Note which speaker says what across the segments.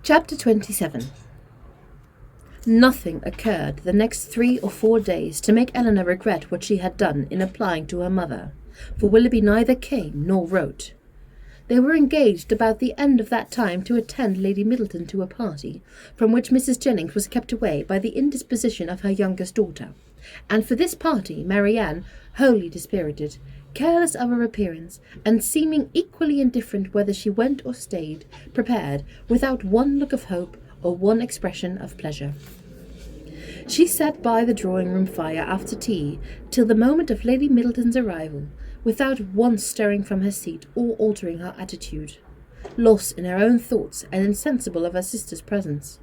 Speaker 1: Chapter 27. Nothing occurred the next 3 or 4 days to make Eleanor regret what she had done in applying to her mother, for Willoughby neither came nor wrote. They were engaged about the end of that time to attend Lady Middleton to a party, from which Mrs. Jennings was kept away by the indisposition of her youngest daughter, and for this party Marianne, wholly dispirited, careless of her appearance, and seeming equally indifferent whether she went or stayed, prepared, without one look of hope or one expression of pleasure. She sat by the drawing-room fire after tea till the moment of Lady Middleton's arrival, without once stirring from her seat or altering her attitude, lost in her own thoughts and insensible of her sister's presence.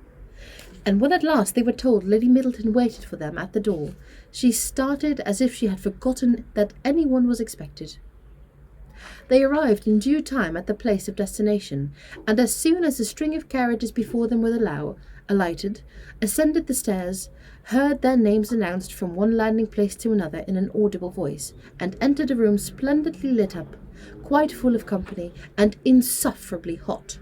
Speaker 1: And when at last they were told Lady Middleton waited for them at the door, she started as if she had forgotten that anyone was expected. They arrived in due time at the place of destination, and as soon as the string of carriages before them were alighted, ascended the stairs, heard their names announced from one landing-place to another in an audible voice, and entered a room splendidly lit up, quite full of company, and insufferably hot.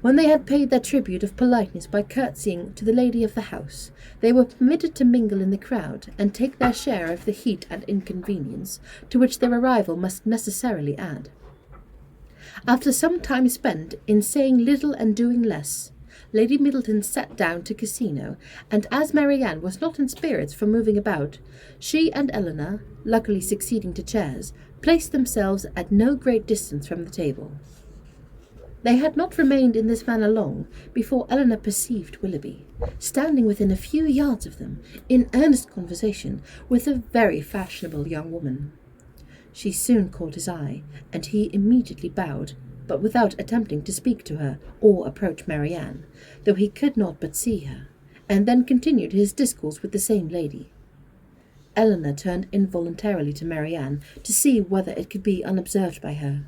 Speaker 1: When they had paid their tribute of politeness by curtsying to the lady of the house, they were permitted to mingle in the crowd and take their share of the heat and inconvenience to which their arrival must necessarily add. After some time spent in saying little and doing less, Lady Middleton sat down to casino, and as Marianne was not in spirits for moving about, she and Eleanor, luckily succeeding to chairs, placed themselves at no great distance from the table. They had not remained in this manner long before Eleanor perceived Willoughby, standing within a few yards of them, in earnest conversation with a very fashionable young woman. She soon caught his eye, and he immediately bowed, but without attempting to speak to her or approach Marianne, though he could not but see her, and then continued his discourse with the same lady. Eleanor turned involuntarily to Marianne to see whether it could be unobserved by her.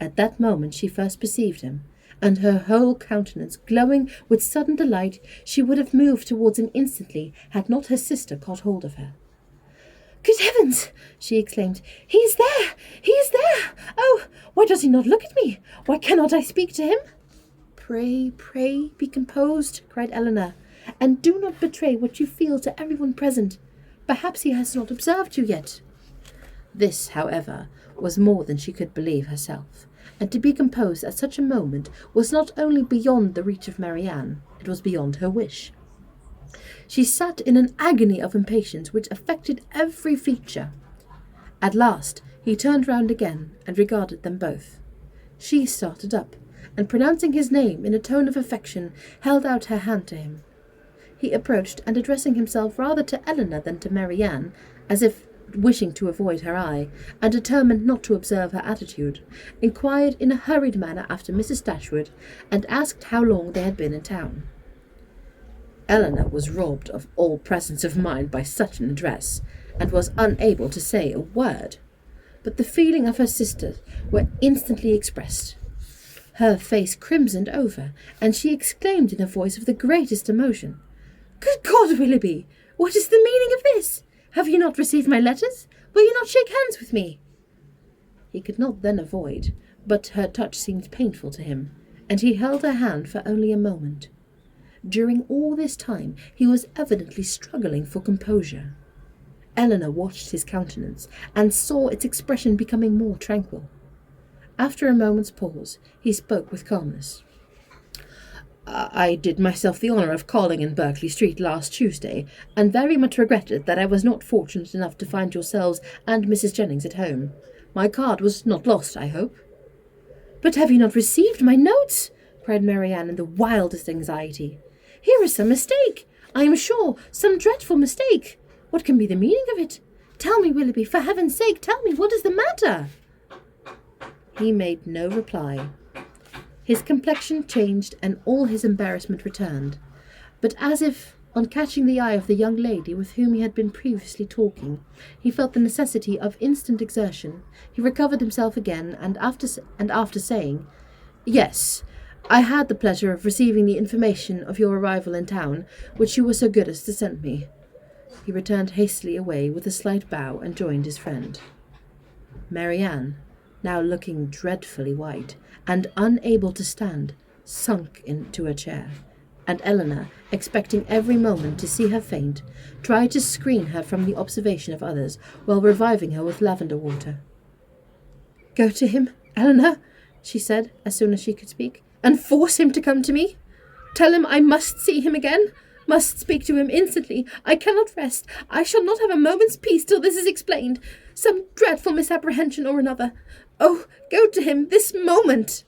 Speaker 1: At that moment she first perceived him, and her whole countenance glowing with sudden delight, she would have moved towards him instantly had not her sister caught hold of her. "Good heavens!" she exclaimed. "He is there! He is there! Oh, why does he not look at me? Why cannot I speak to him?" "Pray, pray, be composed," cried Eleanor, "and do not betray what you feel to everyone present. Perhaps he has not observed you yet." This, however, was more than she could believe herself, and to be composed at such a moment was not only beyond the reach of Marianne, it was beyond her wish. She sat in an agony of impatience which affected every feature. At last he turned round again and regarded them both. She started up, and pronouncing his name in a tone of affection, held out her hand to him. He approached, and addressing himself rather to Eleanor than to Marianne, as if wishing to avoid her eye, and determined not to observe her attitude, inquired in a hurried manner after Mrs. Dashwood, and asked how long they had been in town. Eleanor was robbed of all presence of mind by such an address, and was unable to say a word, but the feeling of her sister were instantly expressed. Her face crimsoned over, and she exclaimed in a voice of the greatest emotion, "Good God, Willoughby, what is the meaning of this? Have you not received my letters? Will you not shake hands with me?" He could not then avoid, but her touch seemed painful to him, and he held her hand for only a moment. During all this time he was evidently struggling for composure. Eleanor watched his countenance, and saw its expression becoming more tranquil. After a moment's pause, he spoke with calmness. "I did myself the honour of calling in Berkeley Street last Tuesday, and very much regretted that I was not fortunate enough to find yourselves and Mrs. Jennings at home. My card was not lost, I hope." "But have you not received my notes?" cried Marianne in the wildest anxiety. "Here is some mistake, I am sure, some dreadful mistake. What can be the meaning of it? Tell me, Willoughby, for heaven's sake, tell me, what is the matter?" He made no reply. His complexion changed, and all his embarrassment returned, but as if, on catching the eye of the young lady with whom he had been previously talking, he felt the necessity of instant exertion, he recovered himself again, and after saying, "Yes, I had the pleasure of receiving the information of your arrival in town, which you were so good as to send me," he returned hastily away with a slight bow, and joined his friend. Marianne, now looking dreadfully white, and unable to stand, sunk into a chair, and Eleanor, expecting every moment to see her faint, tried to screen her from the observation of others while reviving her with lavender water. "Go to him, Eleanor," she said, as soon as she could speak, "and force him to come to me. Tell him I must see him again, must speak to him instantly. I cannot rest. I shall not have a moment's peace till this is explained. Some dreadful misapprehension or another. Oh, go to him this moment."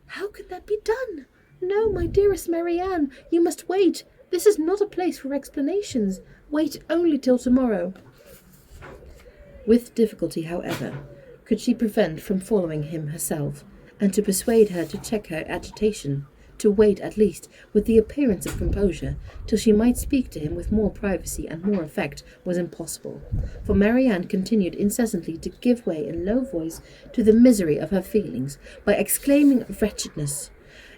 Speaker 1: "How can that be done? No, my dearest Marianne, you must wait. This is not a place for explanations. Wait only till tomorrow." With difficulty, however, could she prevent from following him herself, and to persuade her to check her agitation, to wait at least with the appearance of composure till she might speak to him with more privacy and more effect, was impossible, for Marianne continued incessantly to give way in low voice to the misery of her feelings by exclaiming wretchedness.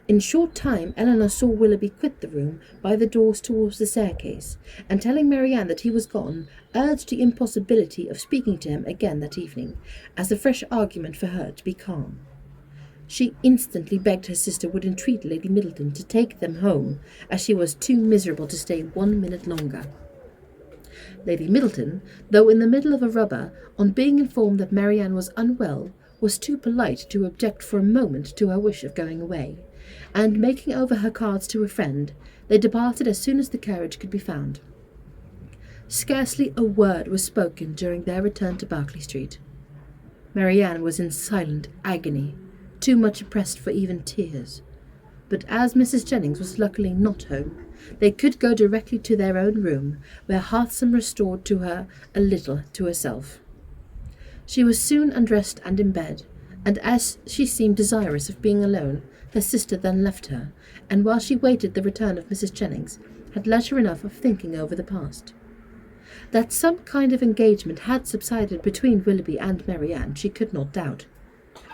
Speaker 1: In short time Eleanor saw Willoughby quit the room by the doors towards the staircase, and telling Marianne that he was gone, urged the impossibility of speaking to him again that evening, as a fresh argument for her to be calm. She instantly begged her sister would entreat Lady Middleton to take them home, as she was too miserable to stay 1 minute longer. Lady Middleton, though in the middle of a rubber, on being informed that Marianne was unwell, was too polite to object for a moment to her wish of going away, and making over her cards to a friend, they departed as soon as the carriage could be found. Scarcely a word was spoken during their return to Berkeley Street. Marianne was in silent agony, too much oppressed for even tears. But as Mrs. Jennings was luckily not home, they could go directly to their own room, where Hearthsome restored to her a little to herself. She was soon undressed and in bed, and as she seemed desirous of being alone, her sister then left her, and while she waited the return of Mrs. Jennings, had leisure enough of thinking over the past. That some kind of engagement had subsided between Willoughby and Marianne she could not doubt,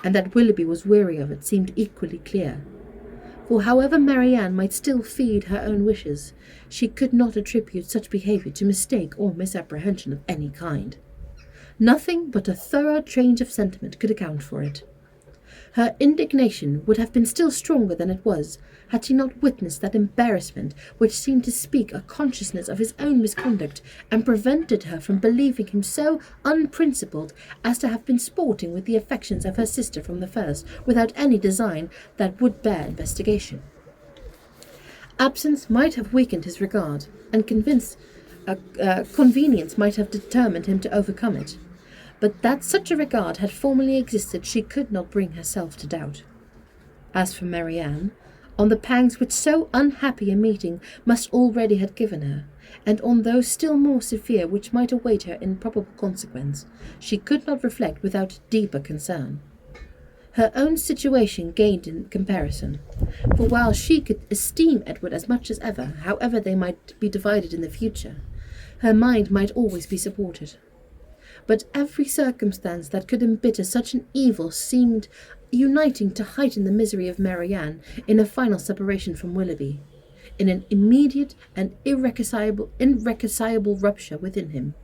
Speaker 1: and that Willoughby was weary of it seemed equally clear. For however Marianne might still feed her own wishes, she could not attribute such behaviour to mistake or misapprehension of any kind. Nothing but a thorough change of sentiment could account for it. Her indignation would have been still stronger than it was, had she not witnessed that embarrassment which seemed to speak a consciousness of his own misconduct, and prevented her from believing him so unprincipled as to have been sporting with the affections of her sister from the first, without any design that would bear investigation. Absence might have weakened his regard, and convenience might have determined him to overcome it. But that such a regard had formerly existed she could not bring herself to doubt. As for Marianne, on the pangs which so unhappy a meeting must already have given her, and on those still more severe which might await her in probable consequence, she could not reflect without deeper concern. Her own situation gained in comparison, for while she could esteem Edward as much as ever, however they might be divided in the future, her mind might always be supported. But every circumstance that could embitter such an evil seemed uniting to heighten the misery of Marianne in a final separation from Willoughby, in an immediate and irreconcilable rupture within him.